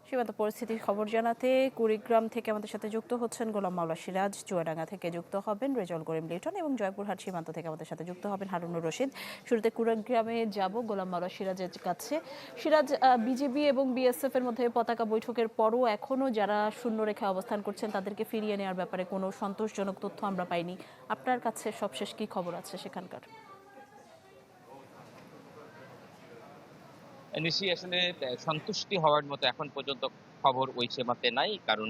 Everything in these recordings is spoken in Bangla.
সীমান্ত পরিস্থিতির খবর জানাতে কুড়িগ্রাম থেকে আমাদের সাথে যুক্ত হচ্ছেন গোলাম মাওলা সিরাজ, চুয়াডাঙ্গা থেকে যুক্ত হবেন রেজাউল করিম লিটন এবং জয়পুরহাট সীমান্ত থেকে আমাদের সাথে যুক্ত হবেন হারুনুর রশিদ। শুরুতে কুড়িগ্রামে যাব গোলাম মাওলা সিরাজের কাছে। সিরাজ, বিজেপি এবং বিএসএফ এর মধ্যে পতাকা বৈঠকের পরও এখনো যারা শূন্য রেখে অবস্থান করছেন তাদেরকে ফিরিয়ে নেওয়ার ব্যাপারে কোনো সন্তোষজনক তথ্য আমরা পাইনি। আপনার কাছে সবশেষ কি খবর আছে সেখানকার? নিশ্চয়ই আসলে সন্তুষ্টি হওয়ার মতো এখন পর্যন্ত খবর ওই সীমাতে নাই। কারণ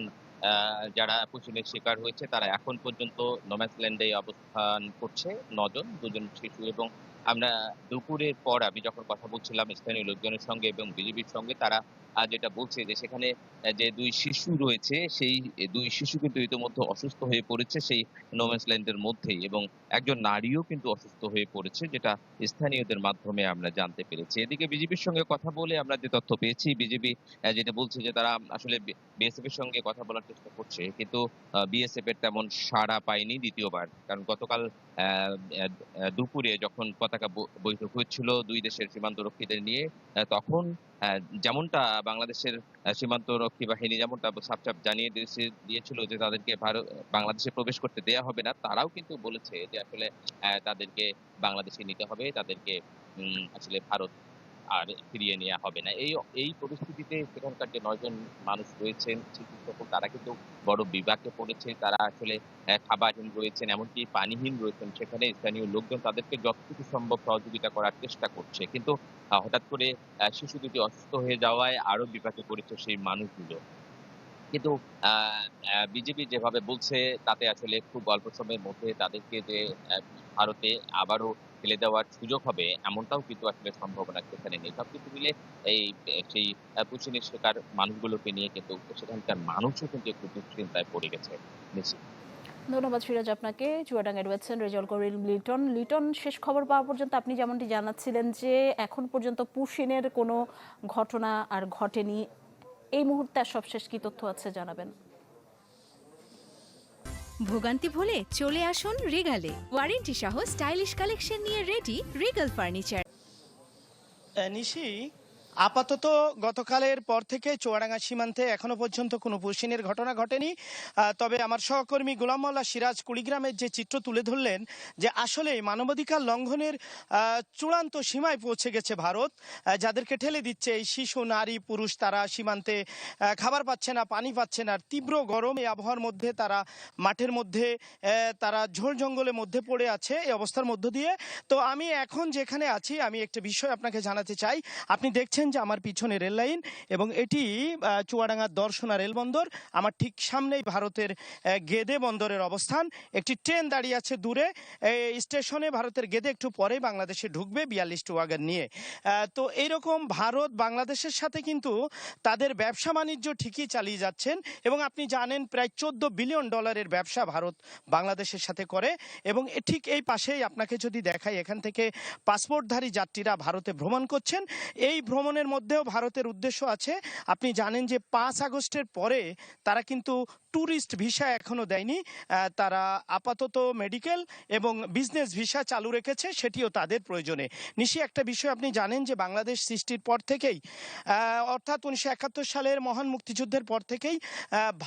যারা পুঁচুনির শিকার হয়েছে তারা এখন পর্যন্ত নোম্যান্স ল্যান্ডে অবস্থান করছে ৯ জন, ২ জন শিশু। এবং আমরা দুপুরের পর আমি যখন কথা বলছিলাম স্থানীয় লোকজনের সঙ্গে এবং বিজিবির সঙ্গে, তারা যেটা বলছে যে সেখানে যে ২ শিশু রয়েছে সেই ২ শিশু কিন্তু ইতিমধ্যে অসুস্থ হয়ে পড়েছে সেই নোম্যান্স ল্যান্ডের মধ্যেই, এবং একজন নারীও কিন্তু অসুস্থ হয়ে পড়েছে, যেটা স্থানীয়দের মাধ্যমে আমরা জানতে পেরেছি। এদিকে বিজেপির সঙ্গে কথা বলে আমরা যে তথ্য পেয়েছি, বিজেপি যেটা বলছে যে তারা আসলে বিএসএফ এর সঙ্গে কথা বলার চেষ্টা করছে। কিন্তু বিএসএফ এর তেমন সাড়া পায়নি দ্বিতীয়বার। কারণ গতকাল অ্যা অ্যা অ্যা দুপুরে যখন পতাকা বৈঠক হচ্ছিল ২ দেশের সীমান্তরক্ষীদের নিয়ে, তখন যেমনটা বাংলাদেশের সীমান্তরক্ষী বাহিনী যেমনটা সাফ জানিয়ে দিয়েছিল যে তাদেরকে বাংলাদেশে প্রবেশ করতে দেয়া হবে না। তারাও কিন্তু বলেছে যে আসলে তাদেরকে বাংলাদেশে নিতে হবে। তাদেরকে আসলে ভারত আর ফিরিয়ে নেয়া হবে না। এই পরিস্থিতিতে সেখানকার যে ৯ জন মানুষ রয়েছেন শিশু সকল, তারা কিন্তু বড় বিপাকে পড়েছে। তারা আসলে খাবারহীন রয়েছেন, এমনকি পানিহীন রয়েছেন। সেখানে স্থানীয় লোকজন তাদেরকে যতটুকু সম্ভব সহযোগিতা করার চেষ্টা করছে। কিন্তু হঠাৎ করে শিশু দুটি অসুস্থ হয়ে যাওয়ায় আরো বিপাকে পড়েছে সেই মানুষগুলো। কিন্তু আ আ বিজেপি যেভাবে বলছে তাতে আসলে খুব অল্প সময়ের মধ্যে তাদেরকে যে ভারতে আবারও ফেলে দেওয়ার সুযোগ হবে, এমনটাও কিন্তু আসলে সম্ভাবনা সেখানে নেই। সবকিছু মিলে এই সেই পুচিনির শিকার মানুষগুলোকে নিয়ে কিন্তু সেখানকার মানুষও কিন্তু একটু দুশ্চিন্তায় পড়ে গেছে। নিশ্চিত। ধন্যবাদ সিরাজ আপনাকে। চুয়াডাঙ্গায় রয়েছেন রেজাউল করিম লিটন। লিটন, শেষ খবর পাওয়া পর্যন্ত আপনি যেমনটি জানাচ্ছিলেন যে এখন পর্যন্ত পুশিনের কোনো ঘটনা আর ঘটেনি। এই মুহূর্তে আর সবশেষ কি তথ্য আছে জানাবেন। ভোগান্তি ভুলে চলে আসুন রিগালে, ওয়ারেন্টি সহ স্টাইলিশ কালেকশন নিয়ে রেডি রিগাল ফার্নিচার। নিশি, আপাতত গতকালের পর থেকে চুয়াডাঙ্গা সীমান্তে এখনো পর্যন্ত কোনো পুশিনের ঘটনা ঘটেনি। তবে আমার সহকর্মী গোলাম মাওলা সিরাজ কুড়িগ্রামের যে চিত্র তুলে ধরলেন, যে আসলে মানবাধিকার লঙ্ঘনের চূড়ান্ত সীমায় পৌঁছে গেছে ভারত। যাদেরকে ঠেলে দিচ্ছে এই শিশু, নারী, পুরুষ, তারা সীমান্তে খাবার পাচ্ছে না, পানি পাচ্ছে না। আর তীব্র গরম এই আবহাওয়ার মধ্যে তারা মাঠের মধ্যে, তারা ঝোড় জঙ্গলের মধ্যে পড়ে আছে এই অবস্থার মধ্য দিয়ে। তো আমি এখন যেখানে আছি, আমি একটা বিষয় আপনাকে জানাতে চাই। আপনি দেখছেন যে আমার পিছনে রেল লাইন, এবং এটি চুয়াডাঙ্গার দর্শনা রেলবন্দর। আমার ঠিক সামনেই ভারতের গেদে বন্দরের অবস্থান। একটি ট্রেন দাঁড়িয়ে আছে দূরে এই স্টেশনে। ভারতের গেদে একটু পরে বাংলাদেশে ঢুকবে ৪২টি ওয়াগন নিয়ে। তো এইরকম ভারত বাংলাদেশের সাথে কিন্তু তাদের ব্যবসা বাণিজ্য ঠিকই চালিয়ে যাচ্ছেন। এবং আপনি জানেন প্রায় $14 বিলিয়ন ব্যবসা ভারত বাংলাদেশের সাথে করে। এবং ঠিক এই পাশেই আপনাকে যদি দেখাই, এখান থেকে পাসপোর্টধারী যাত্রীরা ভারতে ভ্রমণ করছেন। এই ভ্রমণের মধ্যেও ভারতের উদ্দেশ্য আছে। আপনি জানেন যে ৫ আগস্টের পরে তারা কিন্তু ট্যুরিস্ট ভিসা এখনো দেয়নি। তারা আপাতত মেডিকেল এবং বিজনেস ভিসা চালু রেখেছে, সেটিও তাদের প্রয়োজনে। নিশি, একটা বিষয় আপনি জানেন যে বাংলাদেশ সৃষ্টির পর থেকেই, অর্থাৎ ১৯৭১ সালের মহান মুক্তিযুদ্ধের পর থেকেই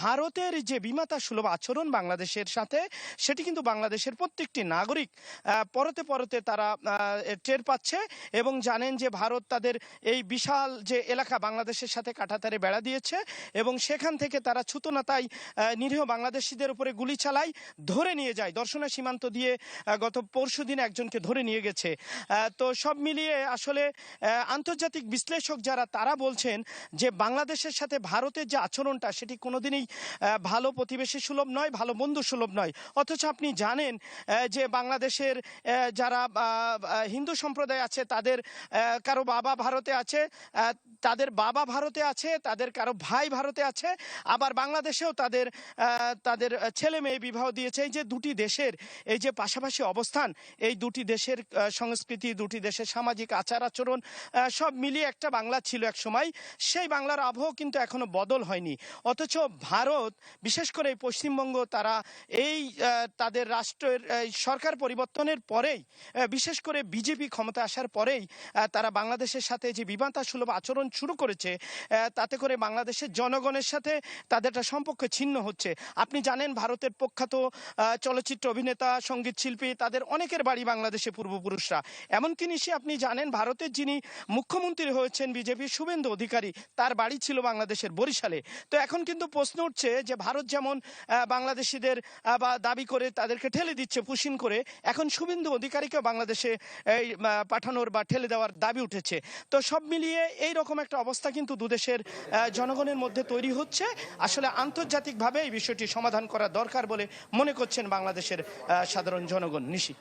ভারতের যে বিমাতা সুলভ আচরণ বাংলাদেশের সাথে, সেটি কিন্তু বাংলাদেশের প্রত্যেকটি নাগরিক পরতে পরতে তারা টের পাচ্ছে। এবং জানেন যে ভারত তাদের এই বিশাল যে এলাকা বাংলাদেশের সাথে কাঁটাতারে বেড়া দিয়েছে, এবং সেখান থেকে তারা ছুতোনাতাই নিরীহ বাংলাদেশিদের উপরে গুলি চালায়, ধরে নিয়ে যায়। দর্শনা সীমান্ত দিয়ে গত পরশুদিন একজনকে ধরে নিয়ে গেছে। তো সব মিলিয়ে আসলে আন্তর্জাতিক বিশ্লেষক যারা, তারা বলছেন যে বাংলাদেশের সাথে ভারতের যে আচরণটা, সেটি কোনোদিনই ভালো প্রতিবেশী সুলভ নয়, ভালো বন্ধু সুলভ নয়। অথচ আপনি জানেন যে বাংলাদেশের যারা হিন্দু সম্প্রদায় আছে, তাদের কারো বাবা ভারতে আছে, তাদের বাবা ভারতে আছে, তাদের কারো ভাই ভারতে আছে, আবার বাংলাদেশেও তাদের তাদের ছেলে মেয়ে বিবাহ দিয়েছে। এই যে দুটি দেশের এই যে পাশাপাশি অবস্থান, এই দুটি দেশের সংস্কৃতি, দুটি দেশের সামাজিক আচার আচরণ সব মিলিয়ে একটা বাংলা ছিল এক সময়। সেই বাংলার আবহ কিন্তু এখনো বদল হয়নি। অথচ ভারত, বিশেষ করে এই পশ্চিমবঙ্গ, তারা এই তাদের রাষ্ট্রের সরকার পরিবর্তনের পরেই, বিশেষ করে বিজেপি ক্ষমতা আসার পরেই তারা বাংলাদেশের সাথে যে বিমাতা সুলভ আচরণ শুরু করেছে, তাতে করে বাংলাদেশের জনগণের সাথে তাদের একটা সম্পর্ক ছিন্ন হচ্ছে। আপনি জানেন ভারতের প্রখ্যাত চলচ্চিত্র অভিনেতা, সঙ্গীত শিল্পী, তাদের অনেকের বাড়ি বাংলাদেশে পূর্বপুরুষরা। এমনকি নিশ্চয়ই আপনি জানেন ভারতের যিনি মুখ্যমন্ত্রী হয়েছেন বিজেপির, শুভেন্দু অধিকারী, তার বাড়ি ছিল বাংলাদেশের বরিশালে। তো এখন কিন্তু প্রশ্ন উঠছে যে ভারত যেমন বাংলাদেশিদের বা দাবি করে তাদেরকে ঠেলে দিচ্ছে পুশিন করে, এখন শুভেন্দু অধিকারীকে বাংলাদেশে এই পাঠানোর বা ঠেলে দেওয়ার দাবি উঠেছে। তো সব মিলিয়ে এই রকম একটা অবস্থা কিন্তু দুদেশের জনগণের মধ্যে তৈরি হচ্ছে। আসলে আন্তর্জাতিকভাবে এই বিষয়টি সমাধান করা দরকার বলে মনে করছেন বাংলাদেশের সাধারণ জনগণ। নিশি।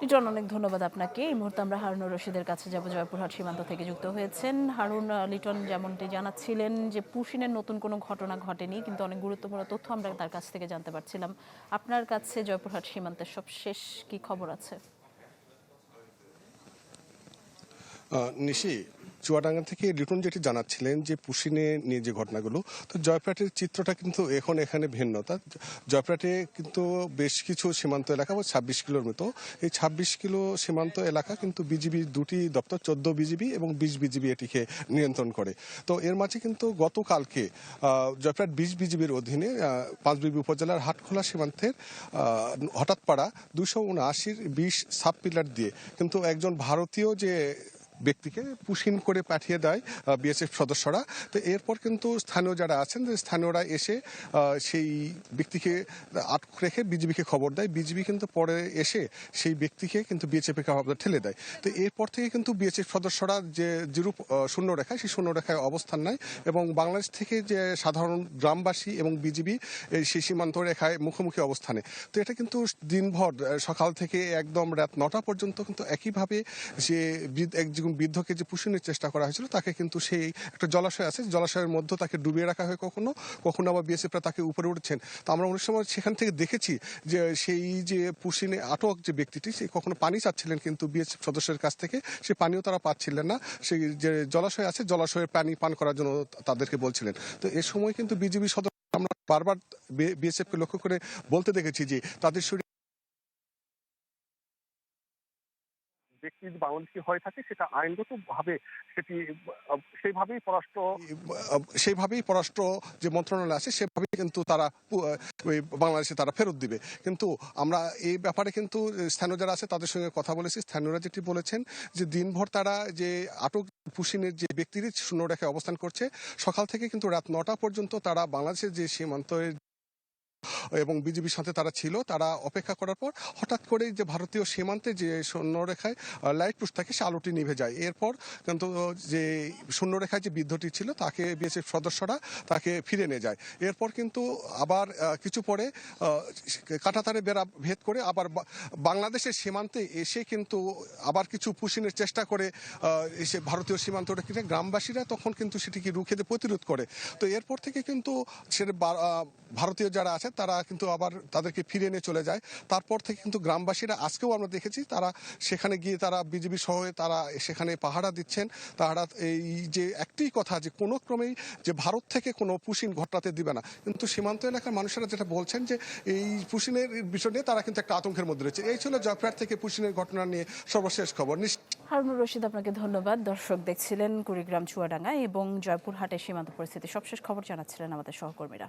লিটন, অনেক ধন্যবাদ আপনাকে। এই মুহূর্তে আমরা হারুনুর রশিদের কাছে যাব, জয়পুরহাট সীমান্ত থেকে যুক্ত হয়েছেন। হারুন, লিটন যেমনটি জানাচ্ছিলেন যে পুশিনের নতুন কোনো ঘটনা ঘটেনি, কিন্তু অনেক গুরুত্বপূর্ণ তথ্য আমরা তার কাছ থেকে জানতে পারছিলাম। আপনার কাছে জয়পুরহাট সীমান্তের সব শেষ কি খবর আছে? নিশি, চুয়াডাঙ্গা থেকে লিটন যেটি জানাচ্ছিলেন যে পুশিনে নিয়ে যে ঘটনাগুলো, তো জয়পুরহাটের চিত্রটা কিন্তু এখন এখানে ভিন্ন। জয়পুরহাটে কিন্তু বেশ কিছু সীমান্ত এলাকা, 26 কিলোর মতো, এই 26 কিলো সীমান্ত এলাকা কিন্তু বিজিবির দুটি দপ্তর, 14 বিজিবি এবং 20 বিজিবি এটিকে নিয়ন্ত্রণ করে। তো এর মাঝে কিন্তু গতকালকে জয়পুরহাট 20 বিজিবির অধীনে পাঁচবিবি উপজেলার হাটখোলা সীমান্তের হঠাৎ পাড়া 279 20 সাব পিলার দিয়ে কিন্তু একজন ভারতীয় যে ব্যক্তিকে পুশিন করে পাঠিয়ে দেয় বিএসএফ সদস্যরা। তো এরপর কিন্তু স্থানীয় যারা আছেন, স্থানীয়রা এসে সেই ব্যক্তিকে আটক রেখে বিজিবিকে খবর দেয়। বিজিবি কিন্তু পরে এসে সেই ব্যক্তিকে কিন্তু বিএসএফ ঠেলে দেয়। তো এরপর থেকে কিন্তু বিএসএফ সদস্যরা যে যেরূপ শূন্যরেখায়, সেই শূন্যরেখায় অবস্থান নেয় এবং বাংলাদেশ থেকে যে সাধারণ গ্রামবাসী এবং বিজিবি সেই সীমান্ত রেখায় মুখোমুখি অবস্থানে। তো এটা কিন্তু দিনভর সকাল থেকে একদম রাত 9টা পর্যন্ত কিন্তু একইভাবে যে একজন বৃদ্ধকে যে পুষিনের চেষ্টা করা হয়েছিল, তাকে কিন্তু সেই একটা জলাশয় আছে, জলাশয়ের মধ্যে তাকে ডুবিয়ে রাখা হয়, কখনো কখনো আবার বিএসএফরা তাকে উপরে উঠছেন। তো আমরা অনেক সময় সেখান থেকে দেখেছি যে সেই যে পুশিনে আটক যে ব্যক্তিটি, সে কখনো পানি চাচ্ছিলেন, কিন্তু বিএসএফ সদস্যের কাছ থেকে সে পানিও তারা পাচ্ছিলেন না। সেই যে জলাশয় আছে, জলাশয়ের পানি পান করার জন্য তাদেরকে বলছিলেন। তো এ সময় কিন্তু বিজিবি সদস্য আমরা বারবার বিএসএফকে লক্ষ্য করে বলতে দেখেছি যে তাদের শরীরে ব্যক্তি যদি বাংলাদেশি হয়ে থাকে, সেটা আইনগত ভাবে সেটি সেইভাবেই পররাষ্ট্র যে মন্ত্রণালয় আছে সেভাবেই কিন্তু তারা বাংলাদেশে তারা ফেরত দিবে। কিন্তু আমরা এই ব্যাপারে কিন্তু স্থানীয় যারা আছে তাদের সঙ্গে কথা বলেছি। স্থানীয়রা যেটি বলেছেন যে দিনভর তারা যে আটক পুশিনের যে ব্যক্তির শূন্যরেখায় অবস্থান করছে, সকাল থেকে কিন্তু রাত 9টা পর্যন্ত তারা বাংলাদেশের যে সীমান্তের এবং বিজিবির সাথে তারা ছিল, তারা অপেক্ষা করার পর হঠাৎ করে যে ভারতীয় সীমান্তে যে শূন্যরেখায় লাইট পোস্ট থাকে, সে আলোটি নিভে যায়। এরপর কিন্তু যে শূন্যরেখায় যে বৃদ্ধটি ছিল, তাকে বিএসএফ সদস্যরা তাকে ফিরে নিয়ে যায়। এরপর কিন্তু আবার কিছু পরে কাঁটাতারে বেড়া ভেদ করে আবার বাংলাদেশের সীমান্তে এসে কিন্তু আবার কিছু পুশিনের চেষ্টা করে এসে ভারতীয় সীমান্তটা কিনে গ্রামবাসীরা তখন কিন্তু সেটিকে রুখে দিয়ে প্রতিরোধ করে। তো এরপর থেকে কিন্তু সেটা ভারতীয় যারা আছে তারা কিন্তু আবার তাদেরকে ফিরে নিয়ে চলে যায়। তারপর থেকে কিন্তু গ্রামবাসীরা, আজকেও আমরা দেখেছি, তারা সেখানে গিয়ে তারা বিজিবি সহ তারা সেখানে পাহারা দিচ্ছেন। তারা এই যে একটি কথা যে কোনো ক্রমেই যে ভারত থেকে কোনো পুশিন ঘটাতে দিবে না। কিন্তু সীমান্ত এলাকার মানুষেরা যেটা বলছেন যে এই পুশিনের বিষয় নিয়ে তারা কিন্তু একটা আতঙ্কের মধ্যে রয়েছে। এই ছিল জয়পুরহাট থেকে পুশিনের ঘটনা নিয়ে সর্বশেষ খবর। হারুনুর রশিদ, আপনাকে ধন্যবাদ। দর্শক দেখছিলেন কুড়িগ্রাম, চুয়াডাঙ্গা এবং জয়পুরহাটের সীমান্ত পরিস্থিতি সবশেষ খবর জানাচ্ছিলেন আমাদের সহকর্মীরা।